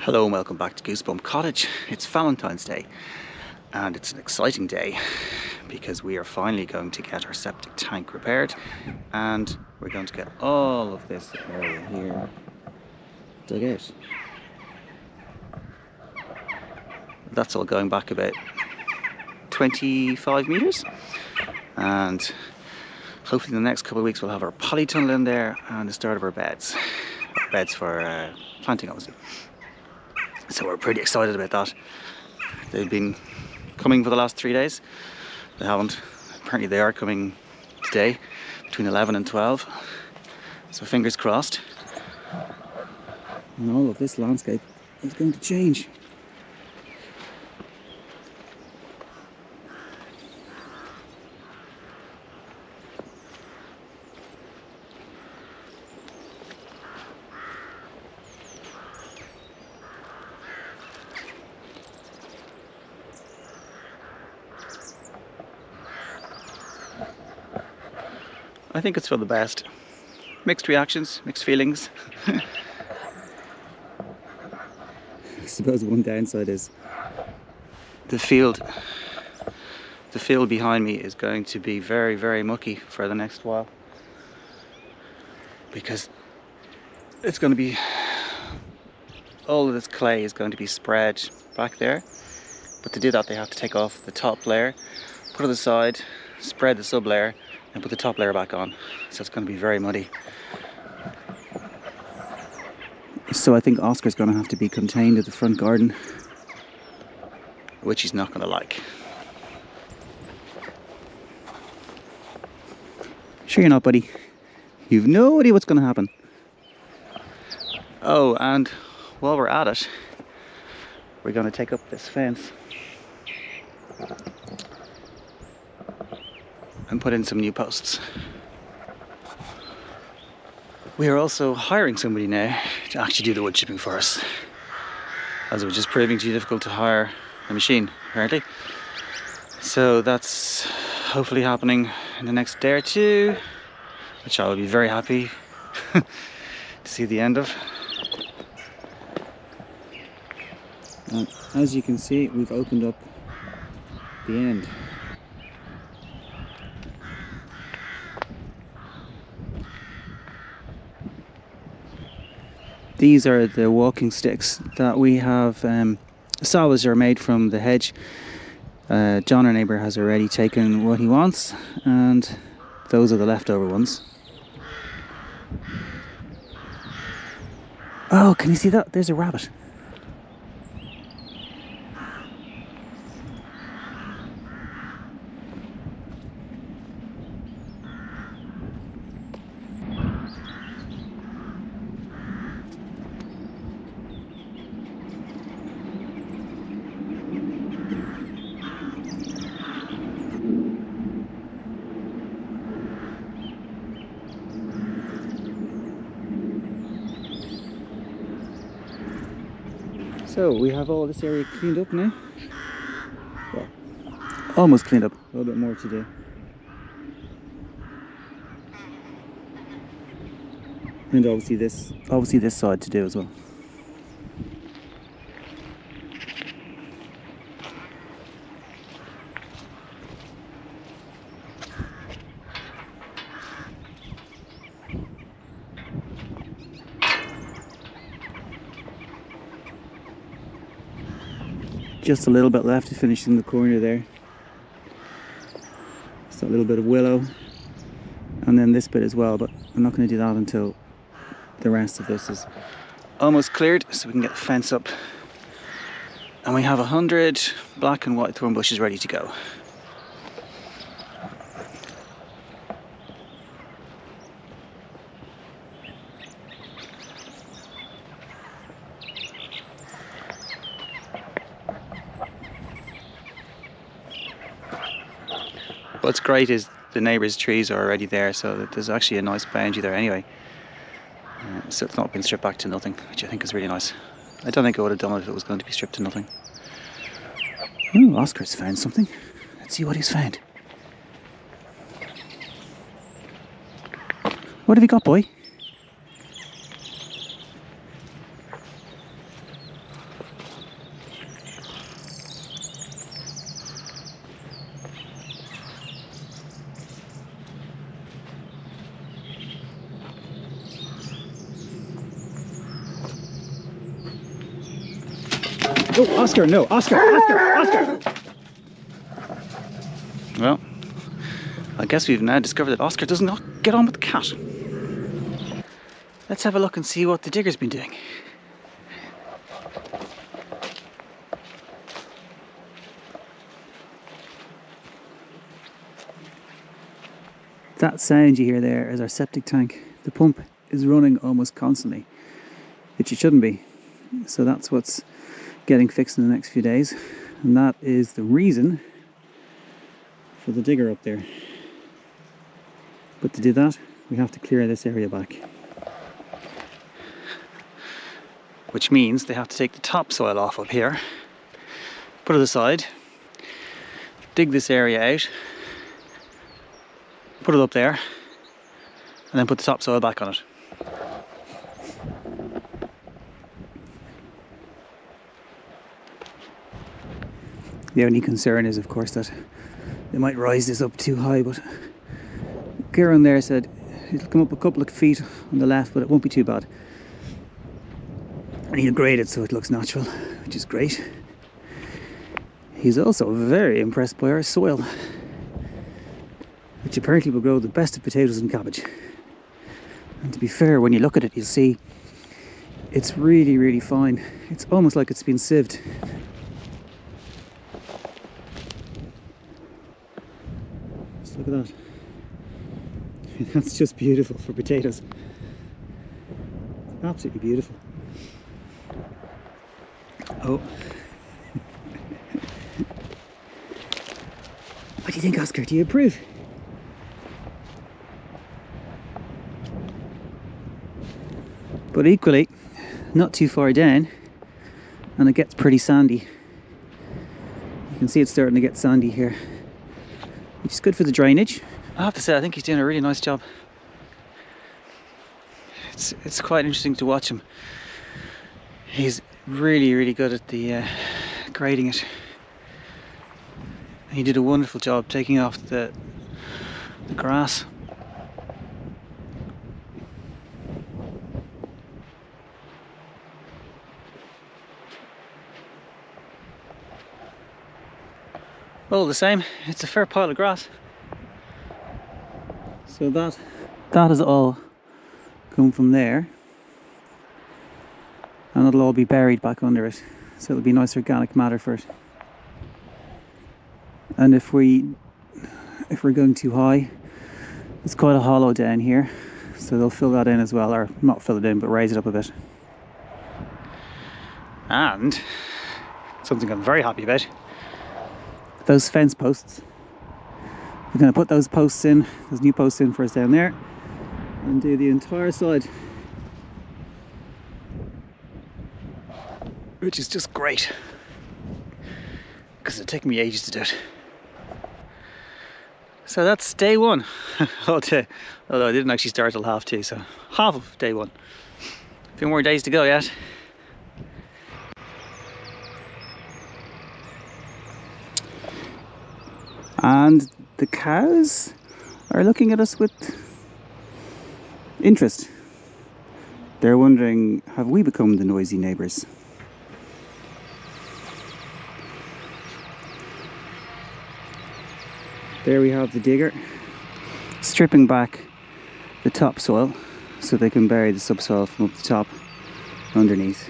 Hello and welcome back to Goosebump Cottage. It's Valentine's Day and it's an exciting day because we are finally going to get our septic tank repaired and we're going to get all of this area here dug out. That's all going back about 25 meters, and hopefully in the next couple of weeks we'll have our polytunnel in there and the start of our beds for planting, obviously. So we're pretty excited about that. They've been coming for the last 3 days. They haven't. Apparently they are coming today between 11 and 12. So fingers crossed. And all of this landscape is going to change. I think it's for the best. Mixed reactions, mixed feelings. I suppose one downside is the field behind me is going to be very, very mucky for the next while, because it's going to be, all of this clay is going to be spread back there. But to do that they have to take off the top layer, put it aside, spread the sub layer and put the top layer back on. So it's going to be very muddy. So I think Oscar's going to have to be contained at the front garden, which he's not going to like. Sure you're not, buddy? You've no idea what's going to happen. Oh, and while we're at it, we're going to take up this fence and put in some new posts. We are also hiring somebody now to actually do the wood chipping for us, as it was just proving too difficult to hire a machine, apparently. So that's hopefully happening in the next day or two, which I will be very happy to see the end of. And as you can see, we've opened up the end. These are the walking sticks that we have salvaged or made from the hedge. John, our neighbour, has already taken what he wants, and those are the leftover ones. Oh, can you see that? There's a rabbit. So we have all this area cleaned up now. Well, almost cleaned up. A little bit more to do. And obviously this side to do as well. Just a little bit left to finish in the corner there. Just a little bit of willow, and then this bit as well, but I'm not going to do that until the rest of this is almost cleared, so we can get the fence up. And we have 100 black and white thorn bushes ready to go. What's great is the neighbours' trees are already there, so that there's actually a nice boundary there anyway. So it's not been stripped back to nothing, which I think is really nice. I don't think I would have done it if it was going to be stripped to nothing. Ooh, Oscar's found something. Let's see what he's found. What have you got, boy? Oh, Oscar, no, Oscar, Oscar, Oscar! Well, I guess we've now discovered that Oscar does not get on with the cat. Let's have a look and see what the digger's been doing. That sound you hear there is our septic tank. The pump is running almost constantly, which it shouldn't be. So that's what's getting fixed in the next few days. And that is the reason for the digger up there. But to do that, we have to clear this area back. Which means they have to take the topsoil off up here, put it aside, dig this area out, put it up there, and then put the topsoil back on it. The only concern is, of course, that they might rise this up too high, but Kieran there said it'll come up a couple of feet on the left, but it won't be too bad. And he'll grade it so it looks natural, which is great. He's also very impressed by our soil, which apparently will grow the best of potatoes and cabbage. And to be fair, when you look at it, you'll see it's really, really fine. It's almost like it's been sieved. Just look at that. That's just beautiful for potatoes. Absolutely beautiful. Oh. What do you think, Oscar? Do you approve? But equally, not too far down, and it gets pretty sandy. You can see it's starting to get sandy here, which is good for the drainage. I have to say, I think he's doing a really nice job. It's quite interesting to watch him. He's really, really good at the grading it. And he did a wonderful job taking off the grass. All the same, it's a fair pile of grass. So that has all come from there, and it'll all be buried back under it, so it'll be nice organic matter for it. And if we're going too high, it's quite a hollow down here, so they'll fill that in as well, or not fill it in, but raise it up a bit. And something I'm very happy about, those fence posts. We're going to put those posts in, those new posts in for us down there, and do the entire side, which is just great because it'll take me ages to do it. So that's day one. Although I didn't actually start till 2:30, so half of day one. A few more days to go yet. And the cows are looking at us with interest. They're wondering, have we become the noisy neighbours? There we have the digger stripping back the topsoil so they can bury the subsoil from up the top underneath.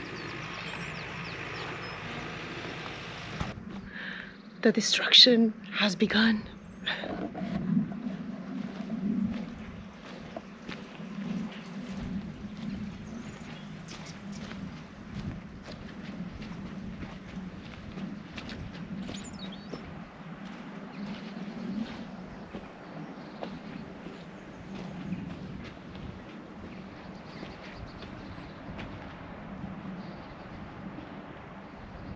The destruction has begun.